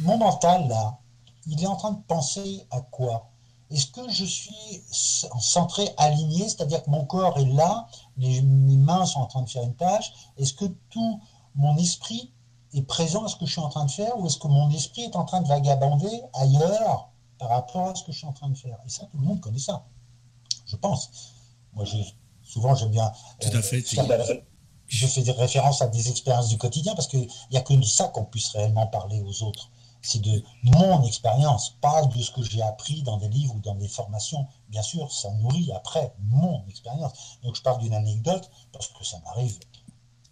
mon mental, là, il est en train de penser à quoi? Est-ce que je suis centré, aligné, c'est-à-dire que mon corps est là, mes mains sont en train de faire une tâche? Est-ce que tout mon esprit est présent à ce que je suis en train de faire, ou est-ce que mon esprit est en train de vagabonder ailleurs par rapport à ce que je suis en train de faire? Et ça, tout le monde connaît ça, je pense. Moi, souvent, j'aime bien Tout à fait. faire je fais des références à des expériences du quotidien parce qu'il n'y a que de ça qu'on puisse réellement parler aux autres. C'est de mon expérience, pas de ce que j'ai appris dans des livres ou dans des formations. Bien sûr, ça nourrit après mon expérience. Donc je parle d'une anecdote parce que ça m'arrive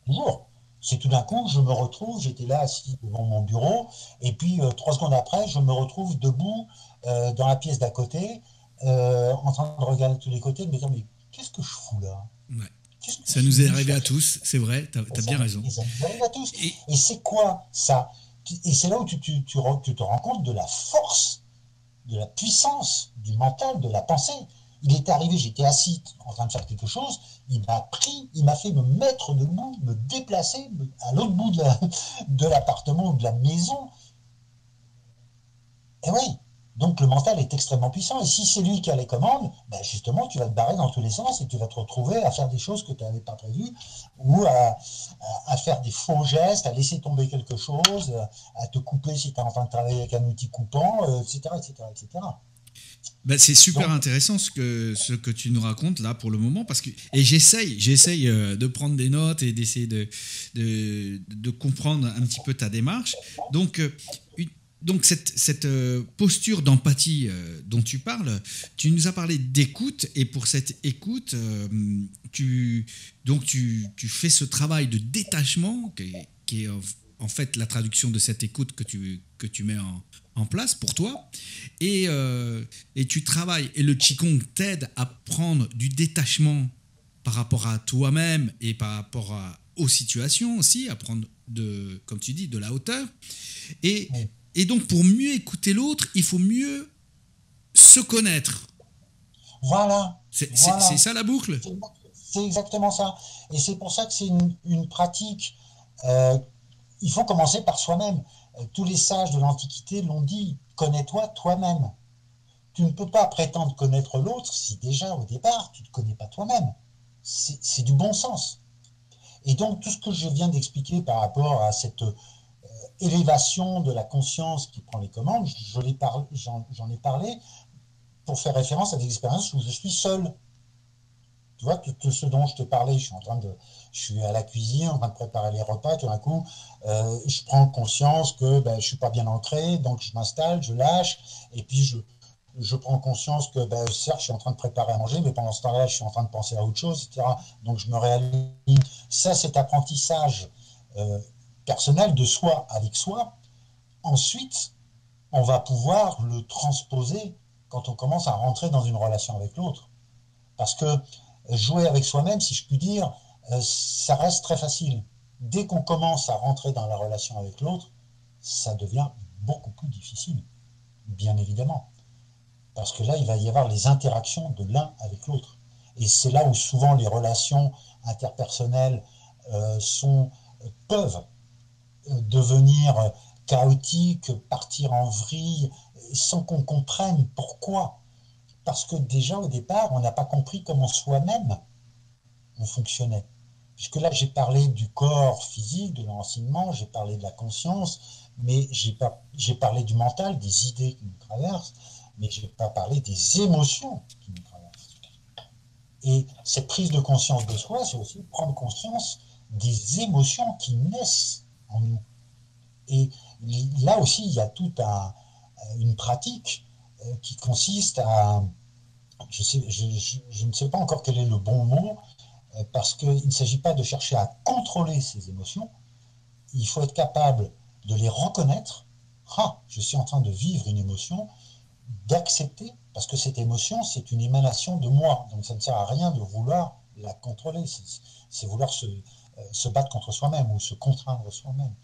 toujours. C'est tout d'un coup, je me retrouve, j'étais là assis devant mon bureau, et puis 3 secondes après, je me retrouve debout dans la pièce d'à côté, en train de regarder tous les côtés, de me dire, mais qu'est-ce que je fous là? Ouais. Qu'est-ce que je Ça suis nous est venu arrivé à chercher? tous, c'est vrai, tu as bien raison. Et ça nous arrive à tous. Et Et c'est quoi ça? Et c'est là où tu te rends compte de la force, de la puissance du mental, de la pensée. Il est arrivé, j'étais assis en train de faire quelque chose, il m'a pris, il m'a fait me mettre debout, me déplacer à l'autre bout de l'appartement ou de la maison. Et oui, donc le mental est extrêmement puissant. Et si c'est lui qui a les commandes, ben justement, tu vas te barrer dans tous les sens et tu vas te retrouver à faire des choses que tu n'avais pas prévues ou à faire des faux gestes, à laisser tomber quelque chose, à te couper si tu es en train de travailler avec un outil coupant, etc., etc., etc. ben, c'est super Donc, intéressant ce que tu nous racontes là pour le moment parce que et j'essaye de prendre des notes et d'essayer de comprendre un petit peu ta démarche. Donc une- donc cette posture d'empathie dont tu parles, tu nous as parlé d'écoute et pour cette écoute, tu tu fais ce travail de détachement qui est en fait la traduction de cette écoute que tu mets en place pour toi et tu travailles et le Qigong t'aide à prendre du détachement par rapport à toi-même et par rapport aux situations aussi, à prendre comme tu dis, de la hauteur. Et, oui. et donc pour mieux écouter l'autre, il faut mieux se connaître. Voilà, C'est voilà. ça la boucle. C'est exactement ça. Et c'est pour ça que c'est une pratique. euh, il faut commencer par soi-même. Tous les sages de l'Antiquité l'ont dit, connais-toi toi-même. Tu ne peux pas prétendre connaître l'autre si déjà au départ tu ne te connais pas toi-même. C'est du bon sens. Et donc tout ce que je viens d'expliquer par rapport à cette élévation de la conscience qui prend les commandes, j'en ai parlé pour faire référence à des expériences où je suis seul. Tu vois, tout ce dont je te parlais, je suis à la cuisine en train de préparer les repas, tout d'un coup, je prends conscience que ben, je suis pas bien ancré, donc je m'installe, je lâche, et puis je prends conscience que, ben, certes, je suis en train de préparer à manger, mais pendant ce temps-là, je suis en train de penser à autre chose, etc. Donc je me réaligne. Ça, c'est apprentissage euh, personnel de soi avec soi. Ensuite, on va pouvoir le transposer quand on commence à rentrer dans une relation avec l'autre. Parce que jouer avec soi-même, si je puis dire, ça reste très facile. Dès qu'on commence à rentrer dans la relation avec l'autre, ça devient beaucoup plus difficile, bien évidemment. Parce que là, il va y avoir les interactions de l'un avec l'autre. Et c'est là où souvent les relations interpersonnelles peuvent devenir chaotiques, partir en vrille, sans qu'on comprenne pourquoi. Parce que déjà au départ, on n'a pas compris comment soi-même on fonctionnait. Puisque là, j'ai parlé du corps physique, de l'enseignement, j'ai parlé de la conscience, mais j'ai parlé du mental, des idées qui nous traversent, mais je n'ai pas parlé des émotions qui nous traversent. Et cette prise de conscience de soi, c'est aussi prendre conscience des émotions qui naissent en nous. Et là aussi, il y a toute une pratique qui consiste à, je ne sais pas encore quel est le bon mot, parce qu'il ne s'agit pas de chercher à contrôler ces émotions, il faut être capable de les reconnaître. Ah, je suis en train de vivre une émotion, d'accepter, parce que cette émotion, c'est une émanation de moi, donc ça ne sert à rien de vouloir la contrôler, c'est vouloir se battre contre soi-même ou se contraindre soi-même.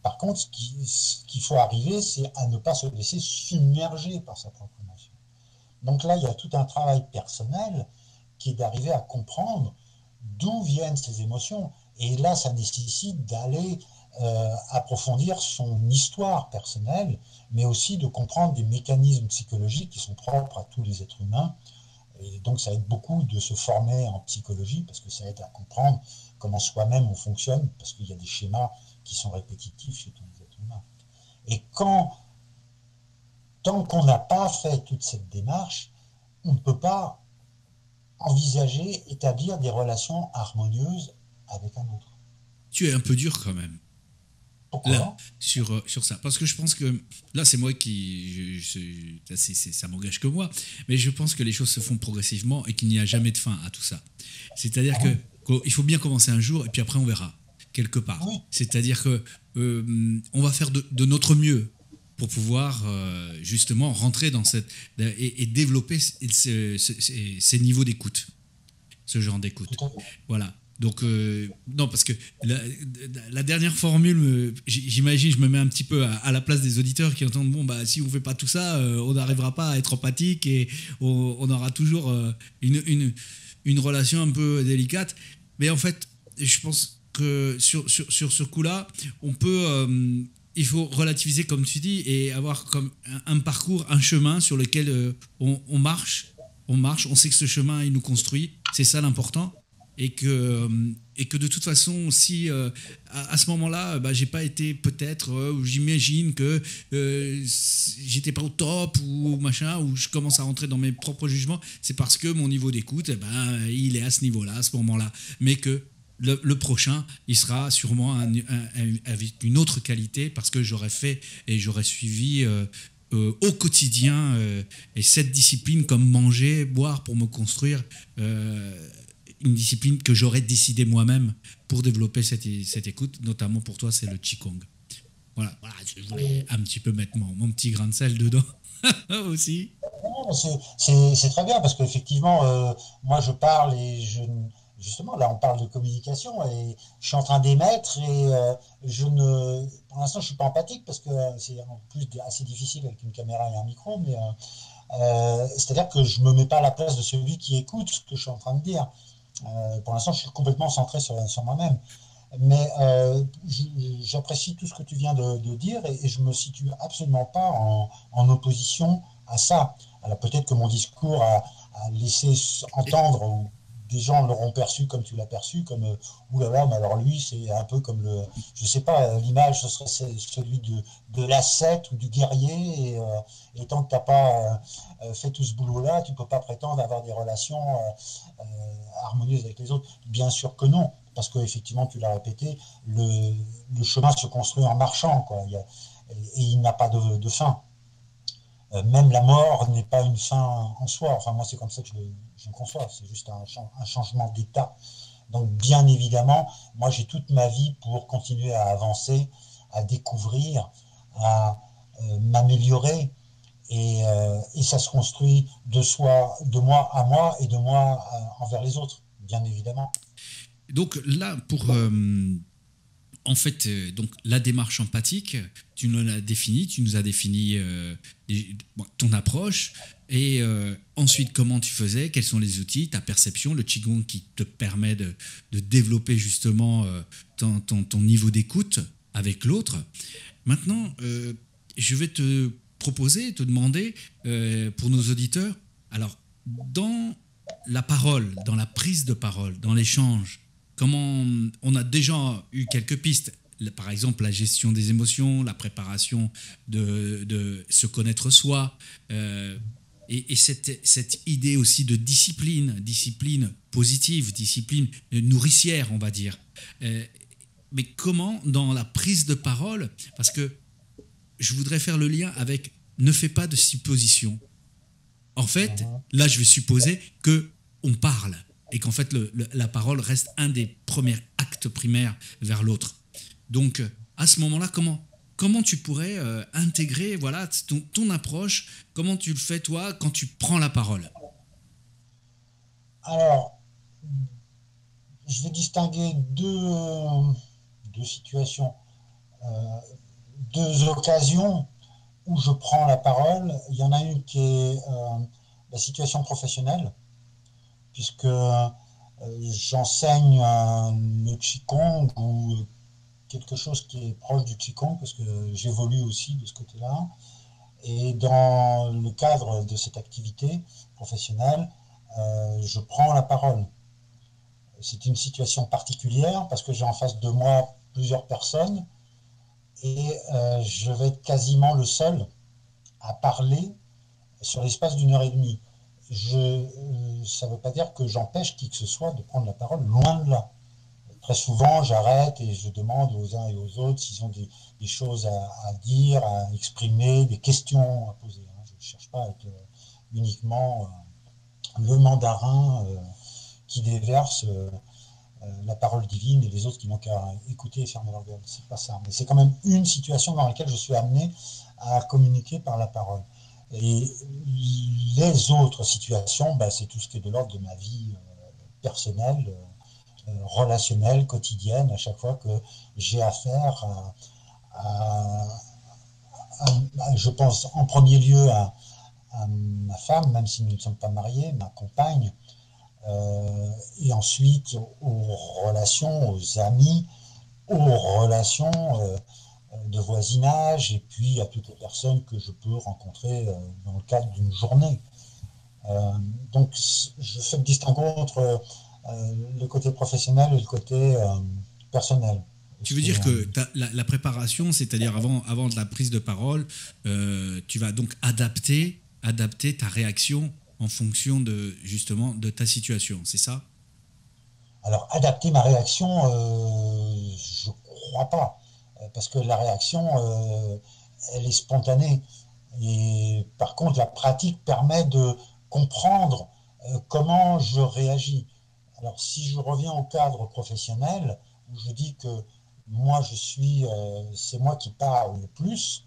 Par contre, ce qu'il faut arriver, c'est à ne pas se laisser submerger par sa propre émotion. Donc là, il y a tout un travail personnel qui est d'arriver à comprendre d'où viennent ces émotions. Et là, ça nécessite d'aller approfondir son histoire personnelle, mais aussi de comprendre des mécanismes psychologiques qui sont propres à tous les êtres humains. Et donc ça aide beaucoup de se former en psychologie, parce que ça aide à comprendre comment soi-même on fonctionne, parce qu'il y a des schémas qui sont répétitifs chez tous les êtres humains. Et tant qu'on n'a pas fait toute cette démarche, on ne peut pas envisager, établir des relations harmonieuses avec un autre. Tu es un peu dur quand même. Pourquoi? Là, sur ça. Parce que je pense que, là c'est moi qui, ça m'engage que moi, mais je pense que les choses se font progressivement et qu'il n'y a jamais de fin à tout ça. C'est-à-dire qu'il faut bien commencer un jour et puis après on verra, quelque part. Oui. C'est-à-dire que on va faire de notre mieux pour pouvoir justement rentrer dans cette... et développer ces niveaux d'écoute, ce genre d'écoute. Voilà. Donc, non, parce que la dernière formule, j'imagine, je me mets un petit peu à la place des auditeurs qui entendent, bon, bah, si on ne fait pas tout ça, on n'arrivera pas à être empathique et on aura toujours une relation un peu délicate. Mais en fait, je pense que sur ce coup-là, on peut... il faut relativiser, comme tu dis, et avoir comme un parcours, un chemin sur lequel on marche, on sait que ce chemin, il nous construit, c'est ça l'important. Et que de toute façon, si à ce moment-là, bah, j'ai pas été peut-être, j'imagine que j'étais pas au top ou machin, ou je commence à rentrer dans mes propres jugements, c'est parce que mon niveau d'écoute, eh ben, il est à ce niveau-là, à ce moment-là. Mais que le prochain, il sera sûrement avec une autre qualité parce que j'aurais fait et j'aurais suivi au quotidien et cette discipline comme manger, boire pour me construire. Une discipline que j'aurais décidé moi-même pour développer cette écoute, notamment pour toi, c'est le Qigong. Voilà, je voulais un petit peu mettre mon petit grain de sel dedans aussi. C'est très bien, parce qu'effectivement, moi je parle et justement, là on parle de communication et je suis en train d'émettre et pour l'instant je suis pas empathique parce que c'est en plus assez difficile avec une caméra et un micro, mais c'est-à-dire que je me mets pas à la place de celui qui écoute ce que je suis en train de dire. Pour l'instant, je suis complètement centré sur moi-même. Mais j'apprécie tout ce que tu viens de dire et je ne me situe absolument pas en opposition à ça. Alors peut-être que mon discours a laissé entendre, ou des gens l'auront perçu comme tu l'as perçu, comme oulala, mais alors lui, c'est un peu comme je sais pas, l'image, ce serait celui de l'ascète ou du guerrier, et tant que tu n'as pas fait tout ce boulot-là, tu ne peux pas prétendre avoir des relations harmonieuses avec les autres. Bien sûr que non, parce qu'effectivement, tu l'as répété, le chemin se construit en marchant, quoi. Et il n'a pas de fin. Même la mort n'est pas une fin en soi. Enfin, moi, c'est comme ça que je le conçois. C'est juste un changement d'état. Donc, bien évidemment, moi, j'ai toute ma vie pour continuer à avancer, à découvrir, à m'améliorer. Et ça se construit de moi à moi et de moi envers les autres, bien évidemment. Donc là, pour en fait, donc la démarche empathique, tu nous as défini ton approche et ensuite comment tu faisais, quels sont les outils, ta perception, le Qigong qui te permet de développer justement ton niveau d'écoute avec l'autre. Maintenant, je vais te demander pour nos auditeurs, alors dans la parole, dans la prise de parole, dans l'échange, comment on a déjà eu quelques pistes, par exemple la gestion des émotions, la préparation de se connaître soi, et cette idée aussi de discipline positive, discipline nourricière, on va dire. Mais comment dans la prise de parole, parce que je voudrais faire le lien avec ne fais pas de suppositions. En fait, là je vais supposer qu'on parle et qu'en fait la parole reste un des premiers actes primaires vers l'autre. Donc à ce moment-là, comment tu pourrais intégrer ton approche, comment tu le fais toi quand tu prends la parole? Alors, je vais distinguer deux situations, deux occasions où je prends la parole. Il y en a une qui est la situation professionnelle, puisque j'enseigne le Qigong ou quelque chose qui est proche du Qigong, parce que j'évolue aussi de ce côté-là. Et dans le cadre de cette activité professionnelle, je prends la parole. C'est une situation particulière parce que j'ai en face de moi plusieurs personnes et je vais être quasiment le seul à parler sur l'espace d'une heure et demie. Ça ne veut pas dire que j'empêche qui que ce soit de prendre la parole, loin de là. Très souvent, j'arrête et je demande aux uns et aux autres s'ils ont des choses à dire, à exprimer, des questions à poser. Je ne cherche pas à être uniquement le mandarin qui déverse la parole divine et les autres qui n'ont qu'à écouter et fermer leur gueule. C'est pas ça. Mais c'est quand même une situation dans laquelle je suis amené à communiquer par la parole. Et les autres situations, c'est tout ce qui est de l'ordre de ma vie personnelle, relationnelle, quotidienne, à chaque fois que j'ai affaire je pense en premier lieu à ma femme, même si nous ne sommes pas mariés, ma compagne, et ensuite aux relations, aux amis, aux relations de voisinage, et puis à toutes les personnes que je peux rencontrer dans le cadre d'une journée. Donc je fais le distinguo entre le côté professionnel et le côté personnel. Tu veux dire que la préparation, c'est-à-dire avant de la prise de parole, tu vas donc adapter ta réaction en fonction justement de ta situation, c'est ça? Alors, adapter ma réaction, je ne crois pas, parce que la réaction, elle est spontanée. Et par contre, la pratique permet de comprendre comment je réagis. Alors, si je reviens au cadre professionnel, où je dis que moi, c'est moi qui parle le plus,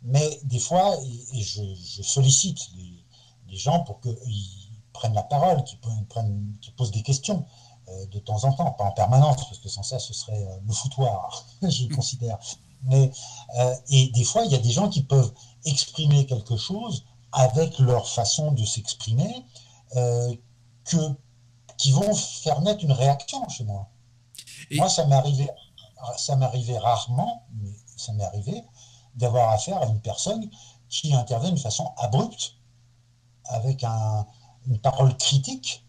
mais des fois, et je sollicite les gens pour qu'ils prennent la parole, qu'ils posent des questions de temps en temps, pas en permanence, parce que sans ça, ce serait le foutoir, je le considère. Mais, et des fois, il y a des gens qui peuvent exprimer quelque chose avec leur façon de s'exprimer, qui vont faire naître une réaction chez moi. Et moi, ça m'est arrivé rarement, mais ça m'est arrivé d'avoir affaire à une personne qui intervient d'une façon abrupte, avec une parole critique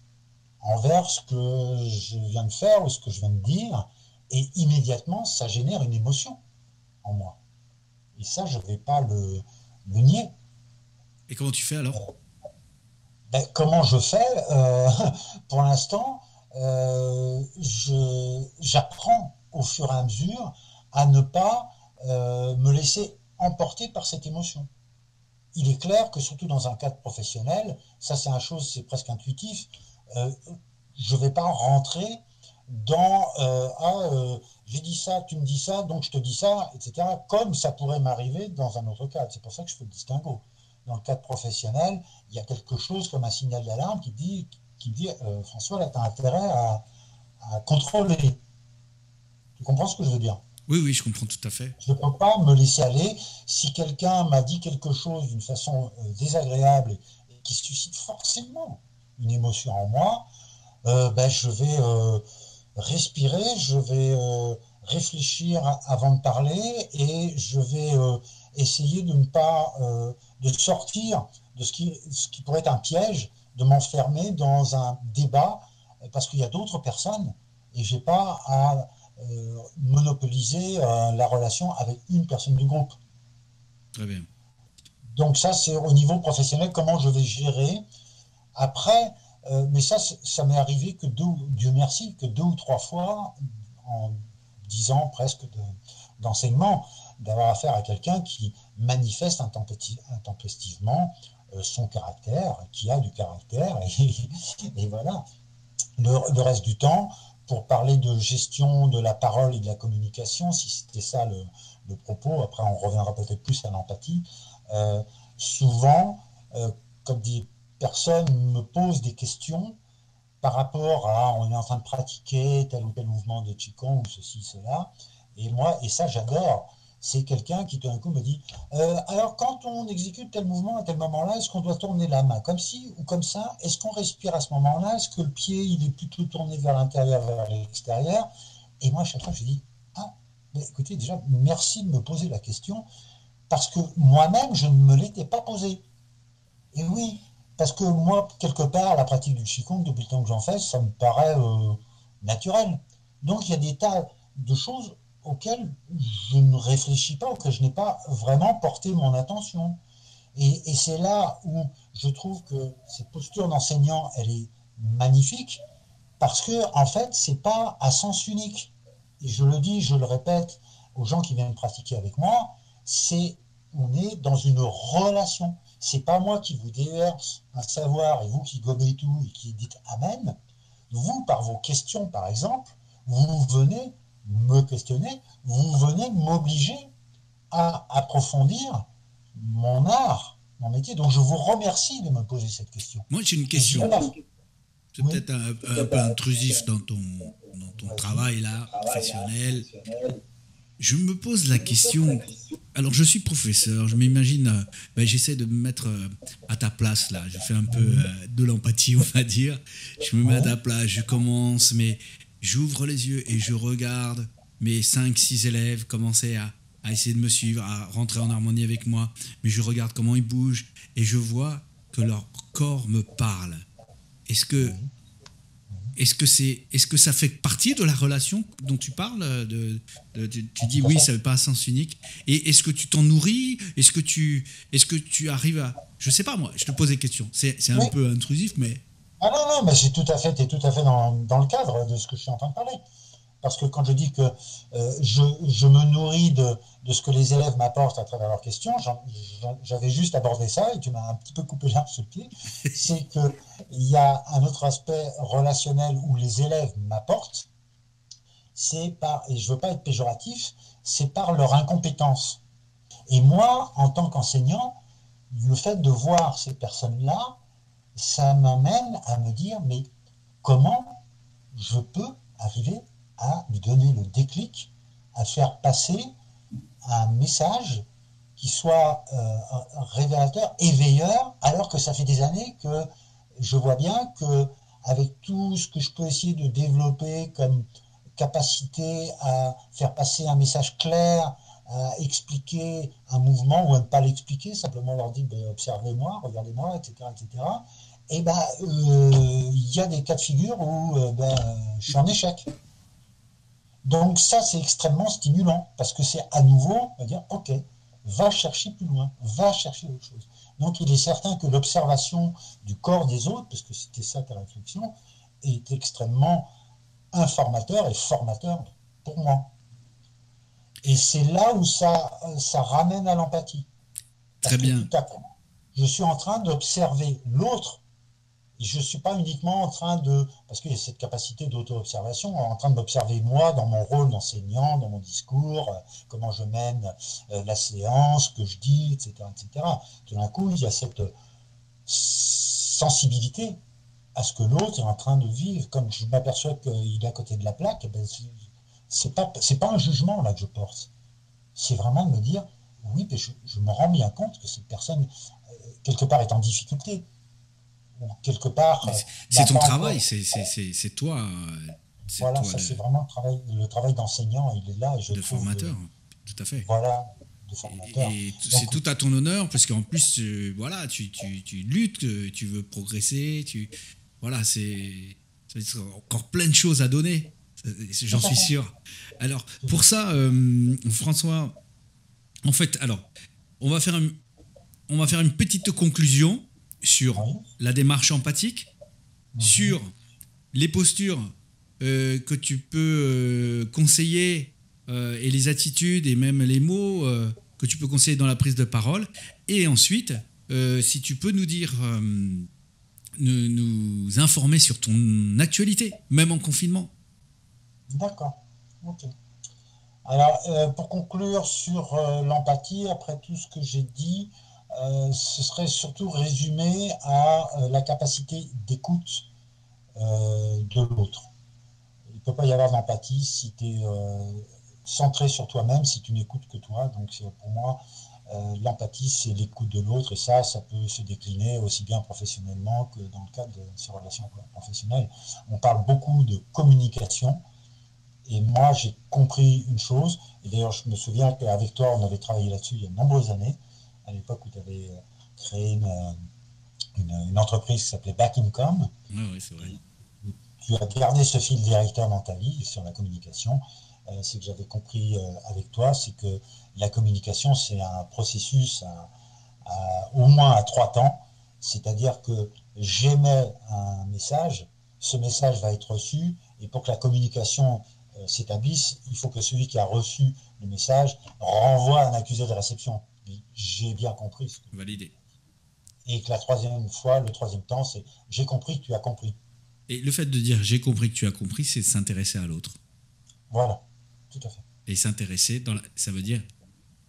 envers ce que je viens de faire ou ce que je viens de dire, et immédiatement, ça génère une émotion en moi. Et ça, je ne vais pas le nier. Et comment tu fais alors? Comment je fais pour l'instant, j'apprends au fur et à mesure à ne pas me laisser emporter par cette émotion. Il est clair que surtout dans un cadre professionnel, ça c'est presque intuitif, je ne vais pas rentrer dans j'ai dit ça, tu me dis ça, donc je te dis ça, etc. Comme ça pourrait m'arriver dans un autre cadre. C'est pour ça que je fais le distinguo. Dans le cadre professionnel, il y a quelque chose comme un signal d'alarme qui dit François, là, tu as intérêt à contrôler. Tu comprends ce que je veux dire? Oui, je comprends tout à fait. Je ne peux pas me laisser aller. Si quelqu'un m'a dit quelque chose d'une façon désagréable et qui suscite forcément une émotion en moi, je vais respirer, je vais réfléchir avant de parler et je vais essayer de ne pas de sortir de ce qui pourrait être un piège, de m'enfermer dans un débat parce qu'il y a d'autres personnes et je n'ai pas à monopoliser la relation avec une personne du groupe. Très bien. Donc ça, c'est au niveau professionnel, comment je vais gérer. Après, mais ça m'est arrivé que Dieu merci, que 2 ou 3 fois, en 10 ans presque d'enseignement, d'avoir affaire à quelqu'un qui manifeste intempestivement son caractère, qui a du caractère, et voilà. Le reste du temps, pour parler de gestion de la parole et de la communication, si c'était ça le propos, après on reviendra peut-être plus à l'empathie, souvent, comme des personnes me posent des questions par rapport à on est en train de pratiquer tel ou tel mouvement de Qigong ou ceci, cela, et ça j'adore. C'est quelqu'un qui tout d'un coup me dit alors quand on exécute tel mouvement à tel moment-là, est-ce qu'on doit tourner la main comme ci ou comme ça? Est-ce qu'on respire à ce moment-là? Est-ce que le pied il est plutôt tourné vers l'intérieur, vers l'extérieur? Et moi à chaque fois je dis Mais écoutez, déjà, merci de me poser la question, parce que moi-même, je ne me l'étais pas posée. Et oui, parce que moi, quelque part, la pratique du Qigong, depuis le temps que j'en fais, ça me paraît naturel. Donc il y a des tas de choses auxquelles je ne réfléchis pas, auxquelles je n'ai pas vraiment porté mon attention. Et c'est là où je trouve que cette posture d'enseignant, elle est magnifique, parce que en fait, c'est pas à sens unique. Et je le dis, je le répète aux gens qui viennent pratiquer avec moi, c'est on est dans une relation. C'est pas moi qui vous déverse un savoir et vous qui gobez tout et qui dites amen. Vous, par vos questions, par exemple, vous venez me questionner, vous venez m'obliger à approfondir mon art, mon métier. Donc je vous remercie de me poser cette question. Moi, j'ai une Et je question. la... C'est Oui, peut-être un peu intrusif dans ton travail là, professionnel. Je me pose la question. Alors, je suis professeur, je m'imagine, ben, j'essaie de me mettre à ta place là. Je fais un peu de l'empathie, on va dire. Je me mets à oui, ta place, je commence, mais j'ouvre les yeux et je regarde mes 5 6 élèves commencer à essayer de me suivre, à rentrer en harmonie avec moi. Mais je regarde comment ils bougent et je vois que leur corps me parle. Est-ce que oui. est-ce que ça fait partie de la relation dont tu parles tu Ah, dis tout à oui, fait. ça n'est pas à sens unique. Et est-ce que tu t'en nourris? Est-ce que tu arrives à... Je sais pas moi, je te pose des questions. C'est un Oui. peu intrusif, mais Ah non, non, mais t'es tout à fait dans le cadre de ce que je suis en train de parler. Parce que quand je dis que je me nourris de ce que les élèves m'apportent à travers leurs questions, j'avais juste abordé ça et tu m'as un petit peu coupé l'herbe sous le pied, c'est qu'il y a un autre aspect relationnel où les élèves m'apportent, c'est par, et je ne veux pas être péjoratif, c'est par leur incompétence. Et moi, en tant qu'enseignant, le fait de voir ces personnes-là, ça m'amène à me dire, mais comment je peux arriver à lui donner le déclic, à faire passer un message qui soit révélateur, éveilleur, alors que ça fait des années que je vois bien que avec tout ce que je peux essayer de développer comme capacité à faire passer un message clair, à expliquer un mouvement ou à ne pas l'expliquer, simplement leur dire ben, observez-moi, regardez-moi, etc., etc. Et ben il y a des cas de figure où ben, je suis en échec. Donc ça, c'est extrêmement stimulant parce que c'est à nouveau, on va dire, ok, va chercher plus loin, va chercher autre chose. Donc il est certain que l'observation du corps des autres, parce que c'était ça ta réflexion, est extrêmement informateur et formateur pour moi. Et c'est là où ça ramène à l'empathie. Parce très que bien. tout à coup, je suis en train d'observer l'autre. Je ne suis pas uniquement en train de, parce qu'il y a cette capacité d'auto-observation, en train de m'observer moi dans mon rôle d'enseignant, dans mon discours, comment je mène la séance, ce que je dis, etc., etc. Tout d'un coup, il y a cette sensibilité à ce que l'autre est en train de vivre. Comme je m'aperçois qu'il est à côté de la plaque, ben, c'est pas un jugement là que je porte. C'est vraiment de me dire, oui, ben je me rends bien compte que cette personne, quelque part, est en difficulté ou quelque part C'est n'a ton pas travail, encore. c'est toi, Voilà, ça c'est vraiment le travail d'enseignant, il est là et je de trouve, formateur, tout à fait. voilà, de formateur. Et c'est Donc, tout à ton honneur, parce qu'en plus, voilà, tu luttes, tu veux progresser, voilà, c'est encore plein de choses à donner, tout j'en à suis fait. sûr. Alors, Tout pour ça, François, en fait, alors, on va faire, un- on va faire une petite conclusion sur oui. la démarche empathique, Mhm. sur les postures que tu peux conseiller et les attitudes et même les mots que tu peux conseiller dans la prise de parole. Et ensuite, si tu peux nous dire, nous informer sur ton actualité, même en confinement. D'accord. Ok. Alors, pour conclure sur l'empathie, après tout ce que j'ai dit, ce serait surtout résumé à la capacité d'écoute de l'autre. Il ne peut pas y avoir d'empathie si tu es centré sur toi-même, si tu n'écoutes que toi. Donc pour moi, l'empathie, c'est l'écoute de l'autre et ça peut se décliner aussi bien professionnellement que dans le cadre de ces relations professionnelles. On parle beaucoup de communication, Et moi, j'ai compris une chose, et d'ailleurs, je me souviens qu'avec toi, on avait travaillé là-dessus il y a de nombreuses années, à l'époque où tu avais créé une entreprise qui s'appelait Back Income, Ouais, ouais, c'est vrai. et tu as gardé ce fil directeur dans ta vie sur la communication. C'est que j'avais compris avec toi, c'est que la communication, c'est un processus au moins à 3 temps. C'est-à-dire que j'émets un message, ce message va être reçu, et pour que la communication s'établisse, il faut que celui qui a reçu le message renvoie un accusé de réception. J'ai bien compris ce que... Validé. Et que la troisième fois, le troisième temps, c'est j'ai compris que tu as compris. Et le fait de dire j'ai compris que tu as compris, c'est s'intéresser à l'autre. Voilà, tout à fait. Et s'intéresser, ça veut dire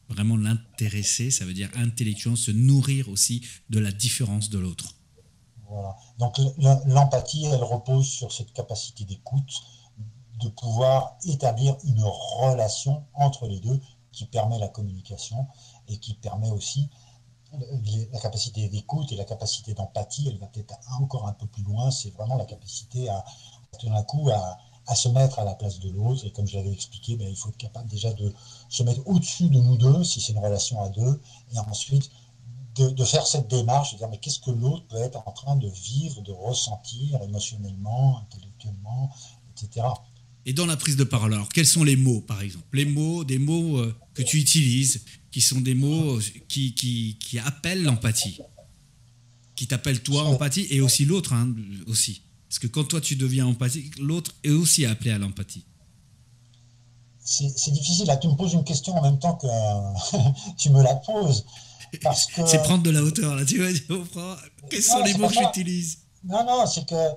vraiment l'intéresser, ça veut dire intellectuellement se nourrir aussi de la différence de l'autre. Voilà. Donc l'empathie, elle repose sur cette capacité d'écoute, de pouvoir établir une relation entre les deux qui permet la communication et qui permet aussi la capacité d'écoute et la capacité d'empathie. Elle va peut-être encore un peu plus loin. C'est vraiment la capacité à tout d'un coup à se mettre à la place de l'autre. Et comme je l'avais expliqué, il faut être capable déjà de se mettre au-dessus de nous deux, si c'est une relation à deux, et ensuite de faire cette démarche, de dire mais qu'est-ce que l'autre peut être en train de vivre, de ressentir émotionnellement, intellectuellement, etc. Et dans la prise de parole, alors quels sont les mots, par exemple? Les mots, des mots que tu utilises, qui sont des mots qui appellent l'empathie, qui t'appellent toi empathie, et aussi l'autre, hein, aussi. Parce que quand toi tu deviens empathique, l'autre est aussi appelé à l'empathie. C'est difficile, là tu me poses une question en même temps que tu me la poses. Parce que... C'est prendre de la hauteur, là, tu vois. Quels sont les mots que j'utilise? Non, c'est que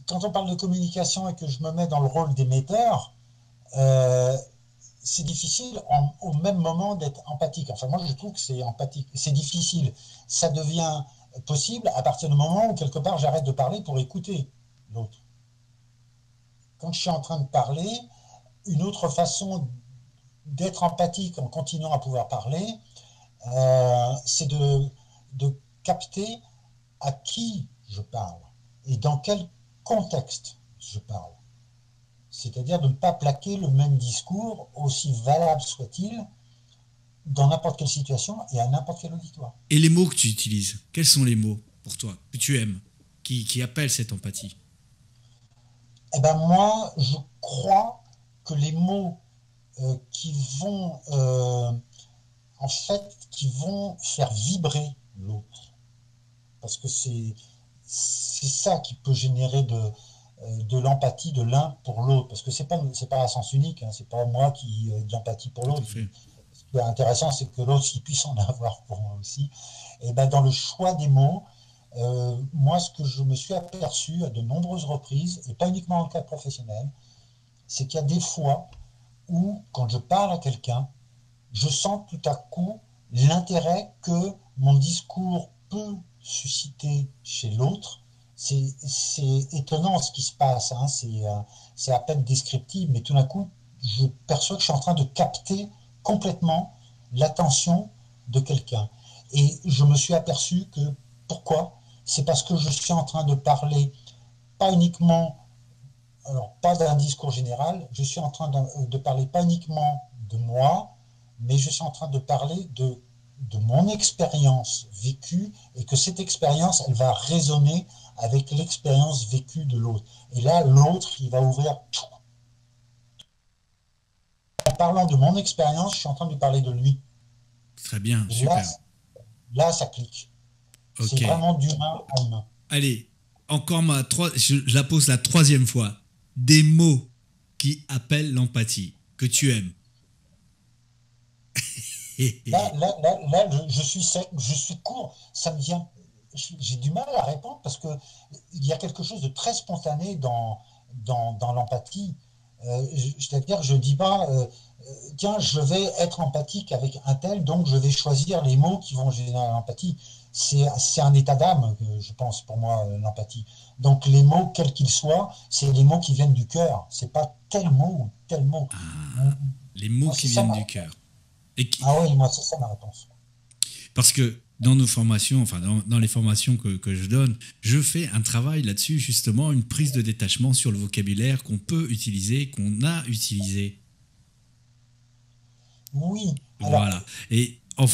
quand on parle de communication et que je me mets dans le rôle d'émetteur, c'est difficile au même moment d'être empathique. Enfin, moi, je trouve que c'est empathique. C'est difficile. Ça devient possible à partir du moment où, quelque part, j'arrête de parler pour écouter l'autre. Quand je suis en train de parler, une autre façon d'être empathique en continuant à pouvoir parler, c'est de capter à qui je parle et dans quel contexte je parle. C'est-à-dire de ne pas plaquer le même discours, aussi valable soit-il, dans n'importe quelle situation et à n'importe quel auditoire. Et les mots que tu utilises, quels sont les mots pour toi, que tu aimes, qui appellent cette empathie? Eh bien moi, je crois que les mots qui vont en fait, qui vont faire vibrer l'autre. Parce que c'est ça qui peut générer de l'empathie de l'un pour l'autre. Parce que c'est pas à sens unique, hein, c'est pas moi qui ai de l'empathie pour l'autre. Ce qui est intéressant, c'est que l'autre il puisse en avoir pour moi aussi. Et ben dans le choix des mots, moi ce que je me suis aperçu à de nombreuses reprises, et pas uniquement dans le cadre professionnel, c'est qu'il y a des fois où, quand je parle à quelqu'un, je sens tout à coup l'intérêt que mon discours peut susciter chez l'autre. C'est étonnant ce qui se passe, hein. C'est à peine descriptif, mais tout d'un coup, je perçois que je suis en train de capter complètement l'attention de quelqu'un. Et je me suis aperçu que, pourquoi? C'est parce que je suis en train de parler pas uniquement, alors pas d'un discours général, je suis en train de parler pas uniquement de moi, mais je suis en train de parler de mon expérience vécue et que cette expérience, elle va résonner avec l'expérience vécue de l'autre. Et là, l'autre, il va ouvrir. En parlant de mon expérience, je suis en train de lui parler de lui. Très bien, et super. Là, ça clique. Okay. C'est vraiment d'humain à humain. Allez, encore je la pose la troisième fois. Des mots qui appellent l'empathie, que tu aimes. Là, je suis sec, je suis court. Ça me vient. J'ai du mal à répondre parce qu'il y a quelque chose de très spontané dans l'empathie. C'est-à-dire, je ne dis pas, tiens, je vais être empathique avec un tel, donc je vais choisir les mots qui vont générer l'empathie. C'est un état d'âme, je pense, pour moi, l'empathie. Donc, les mots, quels qu'ils soient, c'est les mots qui viennent du cœur. C'est pas tel mot ou tel mot. Les mots qui viennent du cœur. Ah oui, moi, c'est ça ma réponse. Parce que dans nos formations, enfin dans les formations que je donne, je fais un travail là-dessus, justement, une prise de détachement sur le vocabulaire qu'on peut utiliser, qu'on a utilisé. Oui. Alors, Voilà.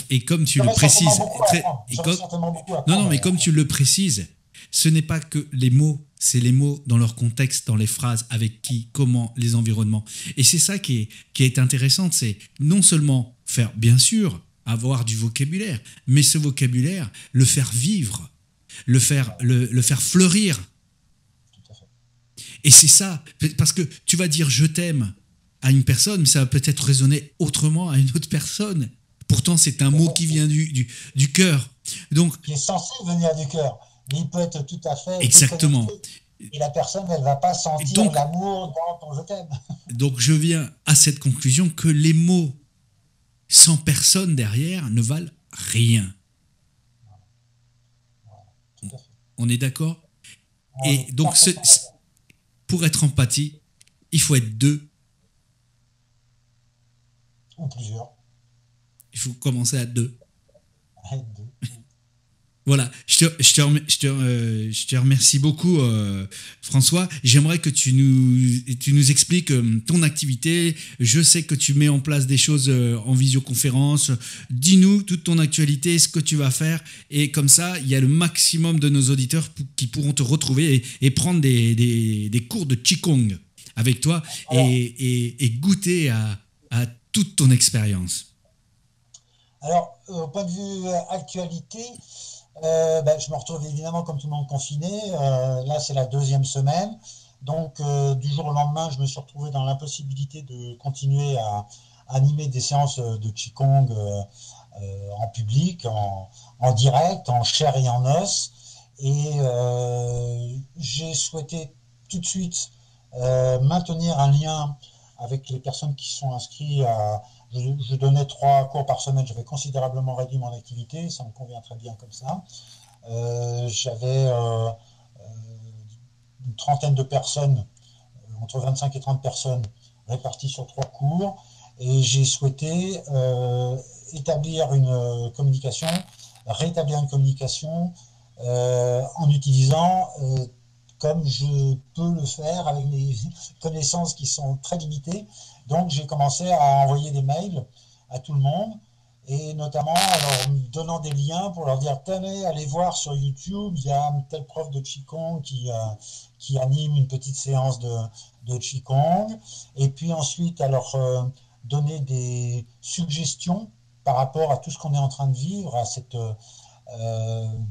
Et comme tu le j'aurais certainement précises, beaucoup à apprendre. J'aurais certainement beaucoup à non, apprendre. mais comme tu le précises, ce n'est pas que les mots, c'est les mots dans leur contexte, dans les phrases, avec qui, comment, les environnements. Et c'est ça qui est intéressant, c'est non seulement faire, bien sûr, avoir du vocabulaire, mais ce vocabulaire, le faire vivre, le faire fleurir. Tout à fait. Et c'est ça, parce que tu vas dire je t'aime à une personne, mais ça va peut-être résonner autrement à une autre personne. Pourtant, c'est un mot qui vient du cœur. Donc, qui est censé venir du cœur. Mais il peut être tout à fait exactement. Et la personne, elle ne va pas sentir l'amour dans ton je t'aime. Donc, je viens à cette conclusion que les mots sans personne derrière ne valent rien. Tout à fait. On est d'accord? Et donc, pour être empathie, il faut être deux. Ou plusieurs. Il faut commencer à deux. À être deux. Voilà, je te remercie beaucoup, François. J'aimerais que tu nous expliques ton activité. Je sais que tu mets en place des choses en visioconférence. Dis-nous toute ton actualité, ce que tu vas faire. Et comme ça, il y a le maximum de nos auditeurs qui pourront te retrouver et prendre des cours de Qigong avec toi et goûter à toute ton expérience. Alors, au point de vue actualité, je me retrouve évidemment comme tout le monde confiné. Là, c'est la 2e semaine. Donc, du jour au lendemain, je me suis retrouvé dans l'impossibilité de continuer à animer des séances de Qigong en public, en direct, en chair et en os. Et j'ai souhaité tout de suite maintenir un lien avec les personnes qui sont inscrites à... Je donnais 3 cours par semaine, j'avais considérablement réduit mon activité, ça me convient très bien comme ça. J'avais une trentaine de personnes, entre 25 et 30 personnes réparties sur 3 cours, et j'ai souhaité rétablir une communication en utilisant, comme je peux le faire avec mes connaissances qui sont très limitées. Donc j'ai commencé à envoyer des mails à tout le monde, et notamment en leur donnant des liens pour leur dire tenez, allez voir sur YouTube, il y a un tel prof de Qigong qui anime une petite séance de Qigong, et puis ensuite à leur donner des suggestions par rapport à tout ce qu'on est en train de vivre, à cette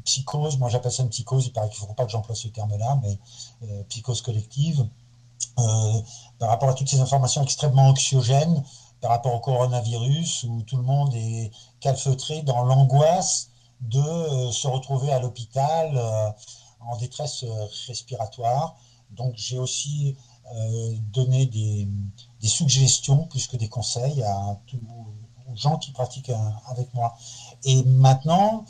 psychose, moi j'appelle ça une psychose, il paraît qu'il ne faut pas que j'emploie ce terme-là, mais psychose collective. Par rapport à toutes ces informations extrêmement anxiogènes, par rapport au coronavirus, où tout le monde est calfeutré dans l'angoisse de se retrouver à l'hôpital en détresse respiratoire. Donc j'ai aussi donné des suggestions plus que des conseils aux gens qui pratiquent avec moi. Et maintenant,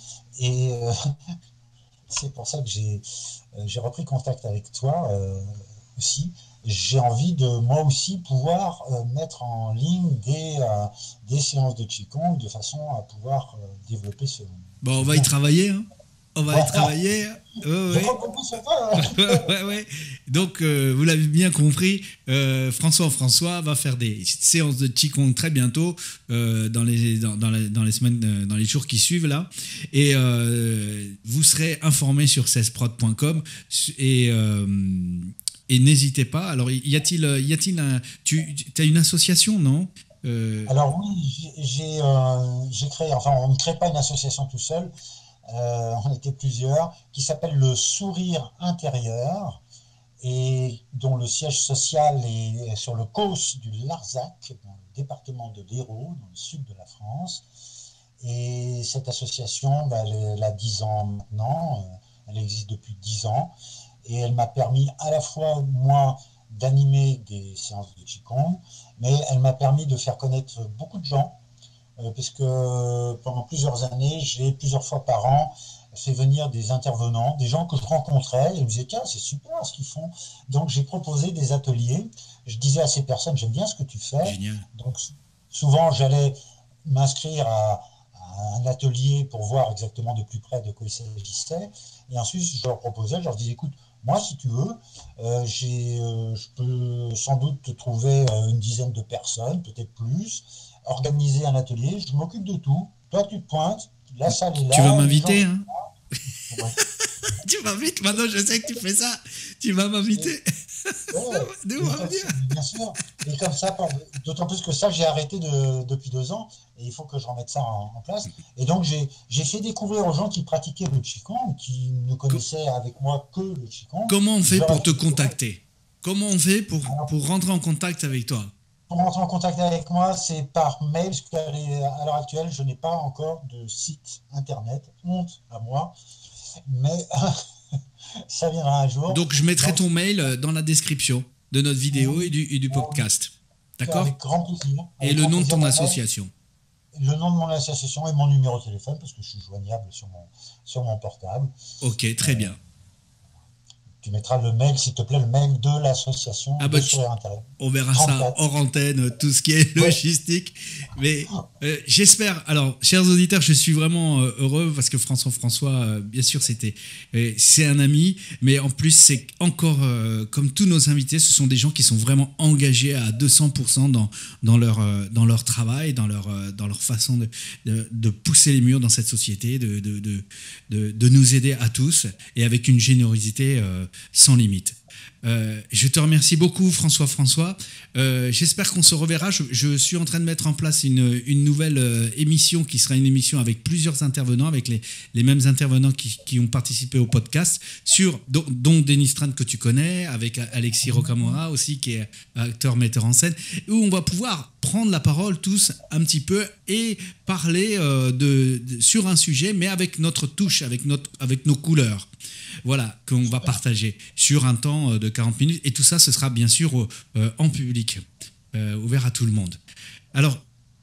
c'est pour ça que j'ai repris contact avec toi aussi, j'ai envie de moi aussi pouvoir mettre en ligne des séances de Qigong de façon à pouvoir développer ce... Bon, on va y travailler, hein. On va y travailler. Ouais. Donc, vous l'avez bien compris, François va faire des séances de Qigong très bientôt, dans les semaines, dans les jours qui suivent là. Et vous serez informés sur cesprod.com et n'hésitez pas. Alors, y a-t-il tu as une association, non? Alors oui, j'ai créé, enfin on ne crée pas une association tout seul, on était plusieurs, qui s'appelle le Sourire Intérieur, et dont le siège social est sur le COS du Larzac, dans le département de l'Hérault, dans le sud de la France. Et cette association, elle a 10 ans maintenant, elle existe depuis 10 ans, et elle m'a permis à la fois, moi, d'animer des séances de Qigong, mais elle m'a permis de faire connaître beaucoup de gens, puisque pendant plusieurs années, j'ai plusieurs fois par an fait venir des intervenants, des gens que je rencontrais, et ils me disaient tiens, c'est super ce qu'ils font. Donc j'ai proposé des ateliers, je disais à ces personnes, j'aime bien ce que tu fais. Génial. Donc souvent j'allais m'inscrire à un atelier pour voir exactement de plus près de quoi il s'agissait. Et ensuite, je leur proposais, je leur disais, écoute, moi, si tu veux, je peux sans doute te trouver une dizaine de personnes, peut-être plus, organiser un atelier, je m'occupe de tout. Toi, tu te pointes, la salle est là. Tu vas m'inviter, hein? Ouais. Tu m'invites, maintenant je sais que tu fais ça. Tu vas m'inviter. Bien sûr. Et comme ça, d'autant plus que ça, j'ai arrêté depuis 2 ans et il faut que je remette ça en place. Et donc, j'ai fait découvrir aux gens qui pratiquaient le Qigong, qui ne connaissaient avec moi que le Qigong. Comment on fait pour te contacter? Comment on fait pour rentrer en contact avec toi? Pour rentrer en contact avec moi, c'est par mail, parce qu'à l'heure actuelle, je n'ai pas encore de site internet. Honte à moi. Mais ça viendra un jour. Donc, je mettrai ton mail dans la description de notre vidéo et du podcast. D'accord? Avec grand plaisir. Et le nom de ton association? Le nom de mon association et mon numéro de téléphone, parce que je suis joignable sur mon portable. Ok, très bien. Tu mettras le mail, s'il te plaît, le mail de l'association. On verra 34. Ça hors antenne, tout ce qui est logistique. Mais j'espère. Alors, chers auditeurs, je suis vraiment heureux parce que François, bien sûr, c'est un ami, mais en plus, c'est encore comme tous nos invités, ce sont des gens qui sont vraiment engagés à 200% dans leur travail, dans leur façon de pousser les murs dans cette société, de nous aider à tous et avec une générosité sans limite. Je te remercie beaucoup François. J'espère qu'on se reverra. Je suis en train de mettre en place une nouvelle émission qui sera une émission avec plusieurs intervenants, avec les mêmes intervenants qui ont participé au podcast, dont Denis Strand que tu connais, avec Alexis Rocamora aussi qui est acteur metteur en scène, où on va pouvoir prendre la parole tous un petit peu et parler sur un sujet, mais avec notre touche, avec nos couleurs. Voilà, qu'on va partager sur un temps de 40 minutes. Et tout ça, ce sera bien sûr en public, ouvert à tout le monde. Alors,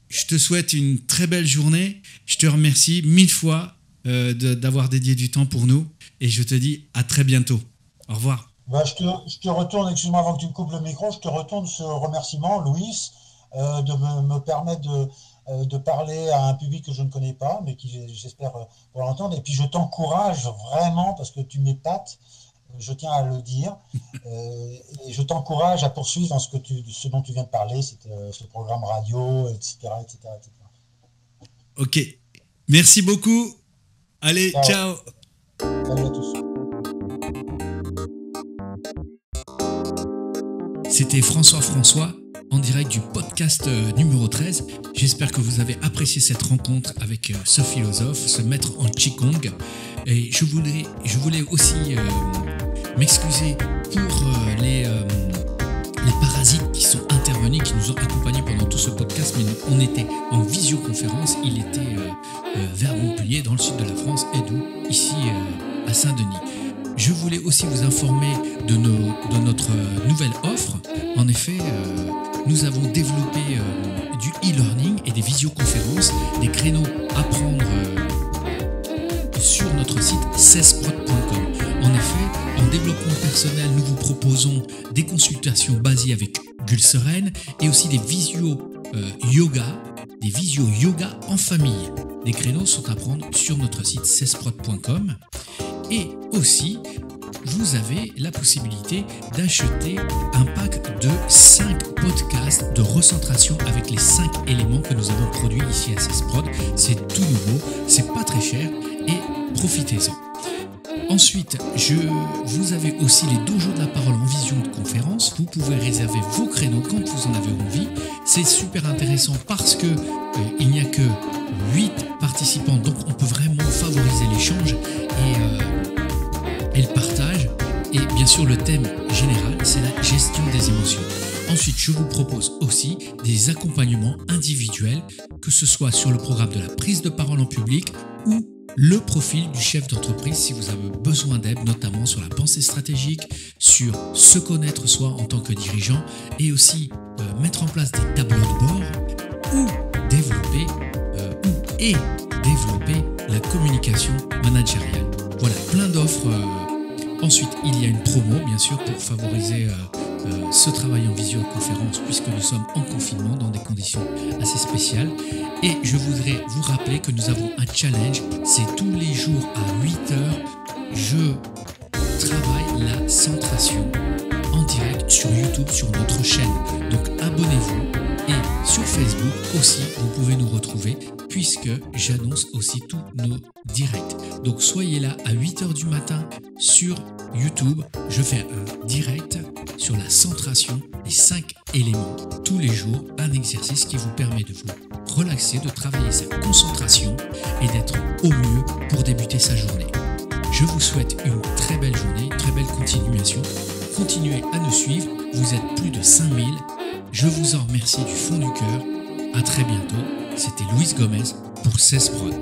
je te souhaite une très belle journée. Je te remercie 1000 fois d'avoir dédié du temps pour nous. Et je te dis à très bientôt. Au revoir. Je te retourne, excuse-moi avant que tu me coupes le micro, je te retourne ce remerciement, Louis, de me permettre de parler à un public que je ne connais pas, mais qui j'espère pour l'entendre. Et puis je t'encourage vraiment, parce que tu m'épates, je tiens à le dire, et je t'encourage à poursuivre dans ce dont tu viens de parler, ce programme radio, etc., etc., etc. Ok, merci beaucoup. Allez, ciao. Salut à tous. C'était François en direct du podcast numéro 13. J'espère que vous avez apprécié cette rencontre avec ce philosophe, ce maître en Qigong. Et je voulais aussi m'excuser pour les parasites qui sont intervenus, qui nous ont accompagnés pendant tout ce podcast. Mais on était en visioconférence. Il était vers Montpellier, dans le sud de la France, et nous, ici à Saint-Denis. Je voulais aussi vous informer de notre nouvelle offre. En effet, nous avons développé du e-learning et des visioconférences, des créneaux à prendre sur notre site cesprod.com. En effet, en développement personnel, nous vous proposons des consultations basées avec Gulseren et aussi des visio-yoga en famille. Les créneaux sont à prendre sur notre site cesprod.com. Et aussi, vous avez la possibilité d'acheter un pack de 5 podcasts de recentration avec les 5 éléments que nous avons produits ici à CESprod. C'est tout nouveau, c'est pas très cher et profitez-en. Ensuite, vous avez aussi les dojos de la parole en vision de conférence. Vous pouvez réserver vos créneaux quand vous en avez envie. C'est super intéressant parce que il n'y a que 8 participants, donc on peut vraiment favoriser l'échange et le partage. Et bien sûr, le thème général, c'est la gestion des émotions. Ensuite, je vous propose aussi des accompagnements individuels, que ce soit sur le programme de la prise de parole en public ou le profil du chef d'entreprise si vous avez besoin d'aide, notamment sur la pensée stratégique, sur se connaître soi en tant que dirigeant et aussi mettre en place des tableaux de bord ou développer la communication managériale. Voilà, plein d'offres. Ensuite, il y a une promo, bien sûr, pour favoriser ce travail en visioconférence puisque nous sommes en confinement dans des conditions assez spéciales. Et je voudrais vous rappeler que nous avons un challenge, c'est tous les jours à 8 heures, je travaille la centration en direct sur YouTube, sur notre chaîne. Donc abonnez-vous et sur Facebook aussi, vous pouvez nous retrouver puisque j'annonce aussi tous nos directs. Donc soyez là à 8h du matin sur YouTube. Je fais un direct sur la centration, les 5 éléments tous les jours, un exercice qui vous permet de vous relaxer, de travailler sa concentration et d'être au mieux pour débuter sa journée. Je vous souhaite une très belle journée, une très belle continuation. Continuez à nous suivre, vous êtes plus de 5000. Je vous en remercie du fond du cœur. À très bientôt. C'était Luis Gomez pour 16 Prod.